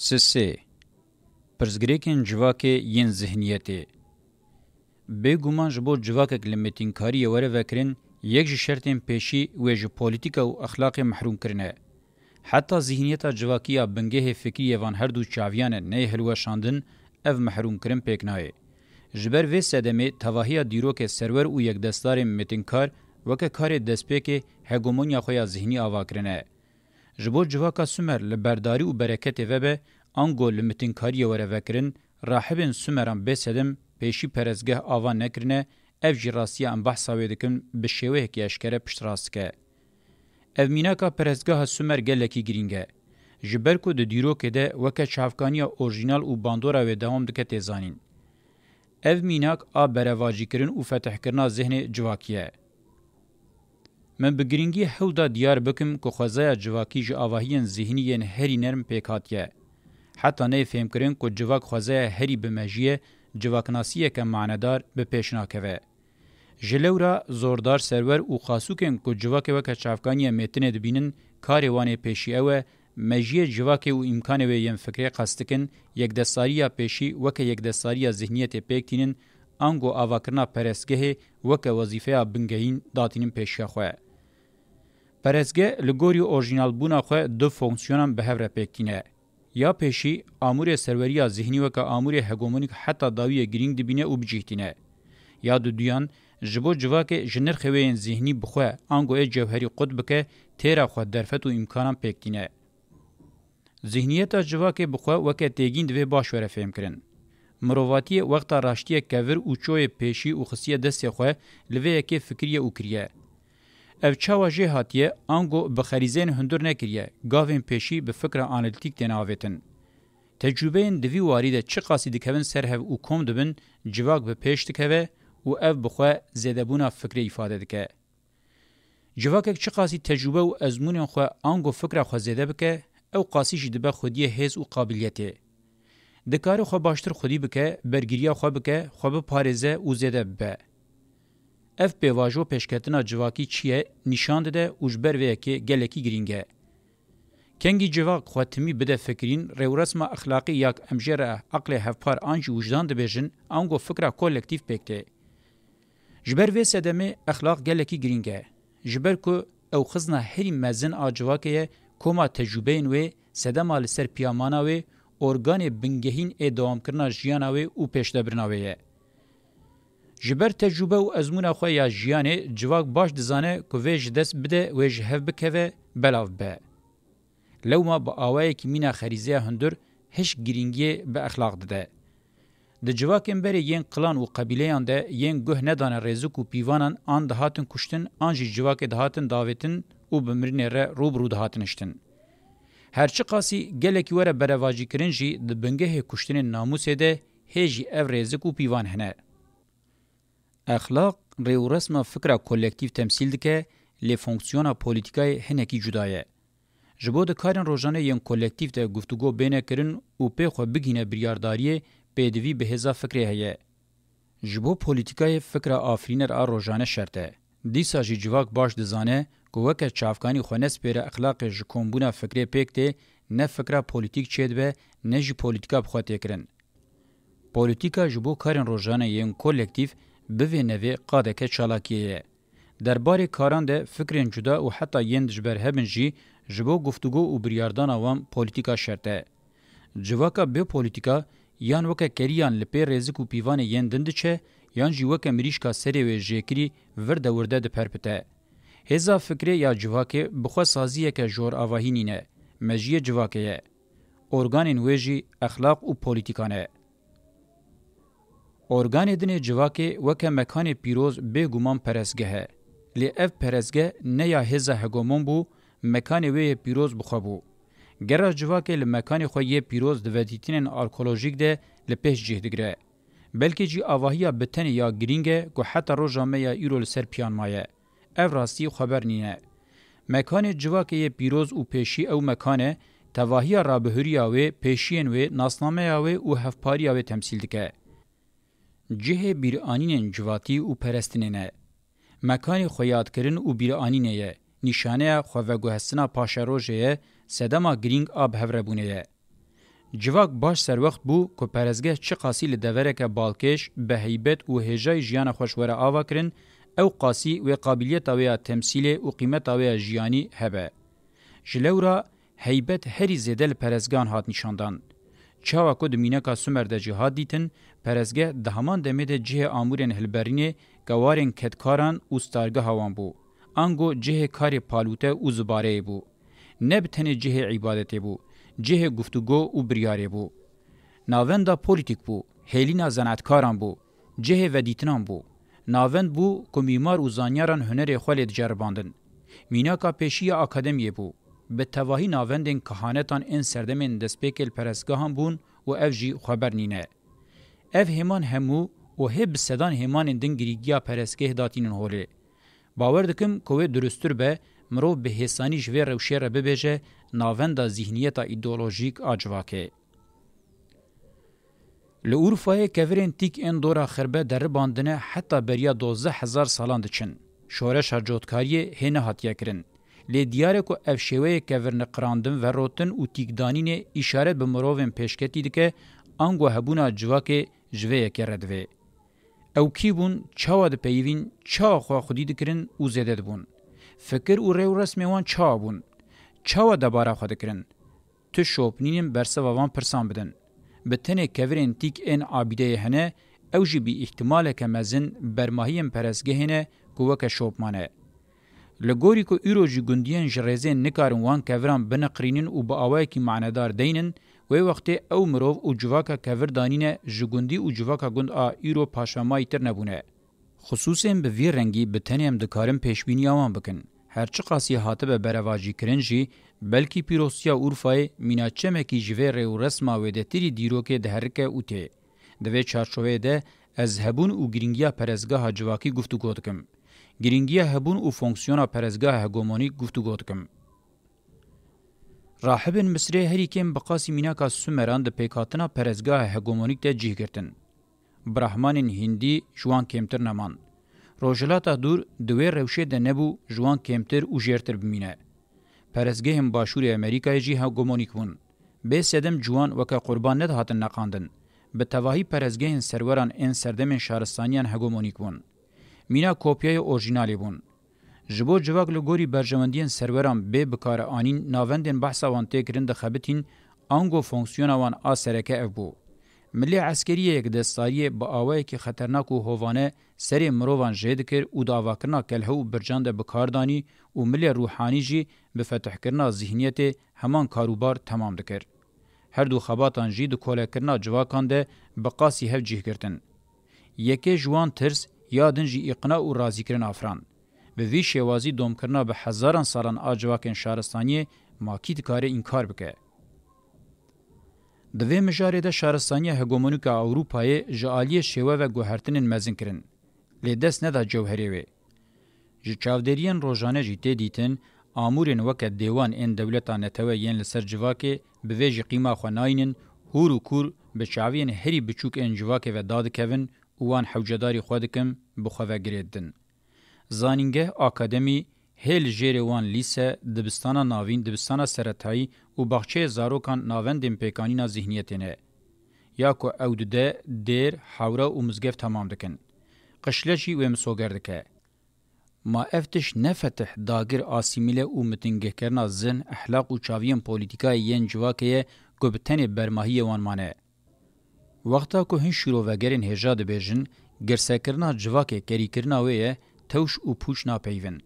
سه پرزگریکن جواکه ین ذهنیتی بگومان جبو جواکک لمتینکاری وره وکرین یک شرطین پیشی و جو پولیتیکا و اخلاق محروم کرنه. حتی ذهنیتا جواکیا بنگه فکری وان هر دو چاویان نه هلوه شاندن اف محروم کرن پیکنای. جبر و سدمه تواهی دیروک سرور و یک دستار متینکار وکه کار دسپیک هگمونیا خویا ذهنی آوا کرنه. جبو جواکا سومر لبرداری و برکت وبه آنگو لمتینکاری وره وکرن راحبن سومران بسدم پیشی پرزگه آوا نکرنه اف جراسی ام بحثا ویدکن بشیوه که اشکره پشت راست که. اف میناکا پرزگاه سومر گلکی گرینگه. جبرکو ده دیرو که ده وکه چافکانیا اورژینال و باندورا و دوام دکه تیزانین. اف میناک آب برواجی کرن و فتح کرنا ذهن جواکیه. من بگرینگی حودا دیار بکم که خوزای جواکی جو آواهین ذهنیین هری نرم پیکاتیه. حتی نه فهم کرن که جواک خوزای هری بمجیه جواکناسیه که معنادار به پیشناکوه. جلورا زوردار سرور و خاصوکن که جواک وکه چافکانی میتنه دبینن کاروانه پیشی اوه مجیه جواک و امکانه و یم فکره قصدکن یک دستاریا پیشی وکه یک دستاریا ذهنیت پیکتینن انگو آواکرنا پرسگه وکه وظیفه بنگهین داتینن پیشیا خواه. پرسگه لگوری اورژینال بونا خواه دو فونکسیونان به هفره پیکتینه. یا پیشی آمور سروریا ذهنی وکه آمور هگومونیک حتی داوی گرینگ دبینه و بجیهتینه. یا دو دویان جبو جواک جنر خوین ذهنی بخواه آنگو جوهری قطب که تیرا خواه درفت و امکانم پیکتینه. ذهنیتا جواک بخواه وکه تیگین دوی باش وره فهم کرن. مروواتی وقتا راشتی کور و چوی پیشی و خصیه دست خواه لوی که فکریه و کریه. اف چاوا جه هاتیه آنگو بخریزین هندور نکریه گاوین پیشی به فکر آنالیتیک تناویتن. تجربه این دوی واریده چه قاسی دکوین سرهو و کم دبن جواک به پیش دکوه و اف بخواه زیده بونا فکر ایفاده دکه. جواک چه قاسی تجربه و ازمون خواه آنگو فکر خواه زیده بکه او قاسی جدبه خودیه هیز و قابلیته. دکار خواه باشتر خودی بکه برگیریا خواه بکه خواه بپارزه و زیده ببه. اف بیواجو پیشکتنا جواکی چیه نشان ده اوجبر و یکی گلکی گرینگه. کنگی جواک خواه تمی بده فکرین رو رسم اخلاقی یک امجره عقل هفپار آنجی وجدان ده بیجن آنگو فکره کولکتیف پیکته. جبر و سدمه اخلاق گلکی گرینگه. جبر که او خزنا هری مزن آجواکه کما تجربه و سدما لسر پیامانا و ارگان بنگهین ادوام کرنا جیانا و پیشدبرناویه. جبر تجربه و ازمون خواه یا جیانه جواک باش دزانه که ویج دست بده ویج هف بکوه بلاو به. لو ما با آوائه که مینا خریزه هندور هش گرینگی به اخلاق ده. ده جواکن بره ین قلان و قبیله ده ین گوه ندانه رزوک و پیوانان آن دهاتن کشتن آنجی جواک دهاتن داویتن و بمرین ره روبرو دهاتنشتن. هرچی قاسی گلکی وره برواجی کرنجی ده بنگه کشتن ناموسه ده هیجی او رزوک و پیوان هنه. اخلاق ریو رسم فکر کولکتیو تمثیل دکه لی فونکسیونا پولیتیکای هنکی جدایه. جبو ده کارن روزانه ین کولکتیو ده گفتگو بینه کرن و پیخو بگینه بریارداریه پیدوی به هزا فکره هیه. جبو پولیتیکای فکر آفرینر آ روزانه شرطه. دیسا جی جواک باش دزانه که وکه چافکانی خونس پیره اخلاق جکومبونا فکره پیکته نه فکره پولیتیک چید به نه جی پولیتیکا بخواته کرن. پولیتیکا جبو کارن روزانه ین کولکتیو به نوی قاده که چالاکیه. درباره کاران ده فکرین جدا و حتی ین دجبر هبن جی جبو گفتگو و بریاردان آوام پولیتیکا شرطه. جواکا به پولیتیکا یان وکه کریان لپی رزک و پیوان ین دنده چه یان جی وکه مریشکا سری و جیکری ورده ده پرپته. هزا فکری یا جواکه بخوا سازیه که جور آواهی نینه. مجیه جواکه ارگانین ویجی اخلاق و پولیتیکانه. ارگان دنه جواکه وکه مکان پیروز به گمان پرسگه. لی اف پرسگه نه یا هزا هگومون بو مکان وی پیروز بخوابو. گره جواکه لمکان خواه پیروز دویدیتین آرکولوژیک ده لپیش جهدگره. بلکه جی آواهی بتن یا گرینگه که حتی رو جامعه یا ایرو لسر پیان مایه. اف راستی خبر نینه. مکان جواکه پیروز و پیشی او مکانه تواهی رابهوری آوه پیشین و ناسنامه آوه و هفپاری آوه تمثیل دکه. جه بیرانین جواتی و پرستنینه. مکان خویاد کرن و بیرانینه. نشانه خواه گوهستنا پاشا روژه سدما گرینگ آب هفربونه. Civak baş serwext bû ku perezgeh çi qasî li devereke balkêş bi heybet û hêjayê jiyana xwe ji we re ava kirin, ew qasî wê qabiliyeta wê ya temsîlê û qîmeta wê ya jiyanî hebe. Ji lewra heybet herî zêde li perezgehan hat nîşandan. Çawa ku di mîneka Sumer de jî hat dîtin, perezgeh di heman demê de cihê amûrên hilberînê, gewarên ketkaran û stargeha wan bû. Ango cihê karê palûte û zibareyê bû. Ne bi tenê cihê îbadetê bû, cihê guftûgo û biryarê bû. Navenda polîtîk bû, hêlîna zanetkaran bû, cihê vedîtinan bû. Navend bû ku mîmar û zanyaran hunerê xwe lê diceribandin. Mînaka pêşî ya akademiyê bû. Bi tevahî navendên kehanetan ên serdemên destpêkê li perestgehan bûn û ev jî xweber nîne. Ev hêman hemû û hê bi sedan hêmanên din girîgiya perestgeh datînin holê. Bawer dikim ku wê durustir be, mirov bi hêsanî ji vê rewşê re bibêje navenda zîhniyeta îdeolojîk a civakê. Li Urfayê kevirên tîk ên dora xirbe deribandine heta beriya 12,000 salan diçin. Şoreşa cotkariyê hê nehatiye kirin. Lê diyar e ku ev şêweyê kevirneqirandin verotin û tîkdanînê îşaret bi mirovên pêşketî dike, ango hebûna civakê ji vê yekê re divê. Ew kî bûn, çawa dipeyivîn, çawa xwe xwedî dikirin û zêde dibûn. Fikir û rêwresmê wan çawa bûn. Çawa debara xwe dikirin. Tu şopnînin berseva wan pirsan bidin. Bi tenê kevirên tîk ên abîdeyê hene, ew jî bî îhtimaleke mezin bermahiyên perestgehê ne ku weke şopman e. Li gorî ku îro jî gundiyên ji rêzê nikarin wan keviran bineqirînin û bi awayekî manedar deynin, wê wextê ew mirov û civaka kevir danîne ji gundî û civaka gund a îro paşvemayî tir nebûne. Xusûsên bi vî rengî bi tenê em dikarin pêşbîniya wan bikin. Her çi qasî hatibe berevajî kirin jî, belkî pîroztiya Urfayê mîna çemekî ji vê rêwresma wêdetirî dîrokê diherike û tê. Di vê çarçoveyê de ez hebûn û giringiya perestgeha civakî guftûgo dikim. Giringiya hebûn û fonksiyona perestgeha hegemonîk guftûgo dikim. Rahibên Misrê herîkên bi qasî mînaka Sumeran di pêkhatina perestgeha hegemonîk de cih girtin. Brahmanên Hindî ji wan kêmtir neman. Rojhilata dûr di wê rewşê de nebû ji wan kêmtir û jêrtir bimîne. Perestgehên Başûrê Amerîkayê jî hegemonîk bûn. Bê sedem ciwan weke qurban nedihatin neqandin. Bi tevahî perestgehên serweran ên serdemên şaristaniyan hegemonîk bûn. Mîna kopyayê orjînalê bûn. Ji bo civak li gorî berjewendiyên serweran bê bikare anîn navendên behsa wan tê kirin dixebitin, ango fonksiyona wan a sereke ev bû. Milli eskeriyek destariyê bi awayekî xeternak û hovane serê mirovan jê dikir û davakirina kelhe û bircan de bikar danî û milê ruhanî jî bi fetihkirina zihniyetê heman karûbar temam dikir. Her du xebatan jî di kolekirina civakan de bi qasî hev cih girtin. Yekê ji wan tirs ya din jî îqna û razîkirin afran. Bi vî şêwazî domkirina bi hezaran salan a civakên şaristaniyê makî dikare înkar bike. Di vê mijarê de şaristaniya hegemonîk a Ewropayê ji aliyê şêwe ve guhertinên mezin kirin. Lê dest neda cewherê wê. Ji çavderiyên rojane jî tê dîtin, amûrên weke dêwan ên dewleta netewe yên li ser civakê bi vê jî qîma xwe nayînin, hûr û kûr bi çaviyên herî biçûk ên civakê ve dadikevin û wan hewcedarî xwe dikin bi xwe vegirê din. Zanîngeh akademî hê li jêrê wan lîse, dibistana navîn, dibistana seretayî û baxçeyê zarokan navendên pêkanîna zihniyetê ne. Ya ku ew dide dêr, hewra û mizgev temam dikin. Qişle jî wê misoger dike. Ma ev tiş nefetih dagir asîmîle û mitingehkerina zin, ehlaq û çaviyên polîtîkayê yên civakê ye ku bi tenê bermahiyê wan mane. Wexta ku hin şîrovegerên hêja dibêjin, girsekirina civakê kerîkirina wê ye, tewş û pûç napeyvin.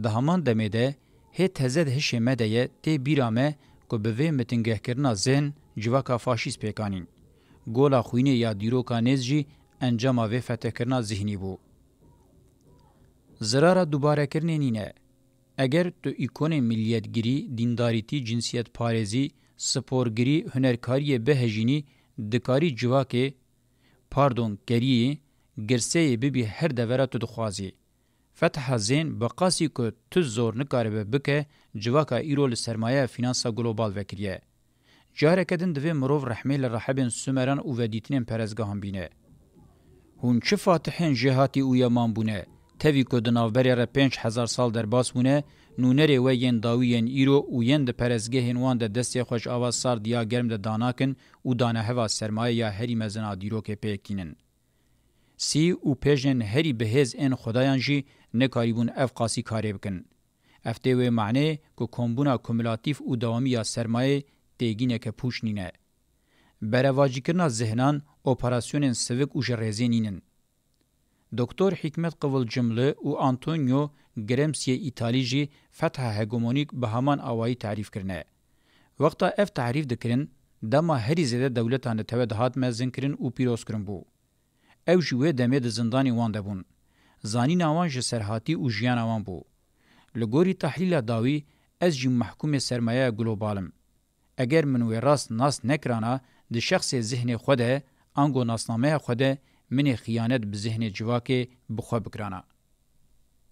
Di heman demê de hê teze di hişê me de ye tê bîra me ku bi vê mitingehkirina zin civaka faşîst pêkanîn. Gola xwînê ya dîroka nêz jî encama vê fetihkirina zihnî bû. Zirara dubarekirinê nîne. Eger tu îkonên milliyetgirî, dîndarîtî, cinsiyet parêzî, sporgirî, hunerkariyê bihejînî, dikarî civakê, geriyê, girseyê bibî her devera tu dixwazî. Fetha zên bi qasî ku tu zor nikaribe bike, civaka îro li sermayeya finansa global vekiriye. Careke din divê mirov rehmê li rahibên Sumeran û vedîtinên perezgehan bîne. Hûn çi fatihên jêhatî û yeman bûne, tevî ku di navberê re 5,000 sal derbas bûne, نونری و ین داوین ایرو و ین د پرزگهین وان د دستی خوش آواز سار دیا گرم د داناکن و دانه هوا سرمایه یا هری مزنا دیرو که پیکینن. سی و پیجن هری بهز این خدایان جی نکاریبون اف قاسی کاری بکن. افته و معنی که کمبونا کمولاتیف و دوامی یا سرمایه دیگینه که پوش نینه. برواجی کرنا ذهنان اپراسیون سوک و جرزی نینن. دکتر حکمت قول جمله و آنتونیو گرمسی ایتالی جی فتح هگمونیک به همان آوایی تعریف کرنه. وقتا اف تعریف دکرن دما هری زده دولتان توید هات مزن کرن و پیروز کرن بو. او جوه دمه د زندانی وان دبون. زانین آوان جه سرحاتی و جیان آوان بو. لگوری تحلیل داوی از جی محکوم سرمایه گلوبالم. اگر منوی راست ناس نکرانا د شخص ذهن خوده انگو ناسنامه خوده من خیانت به ذهن جواکه بخوا بکرانا.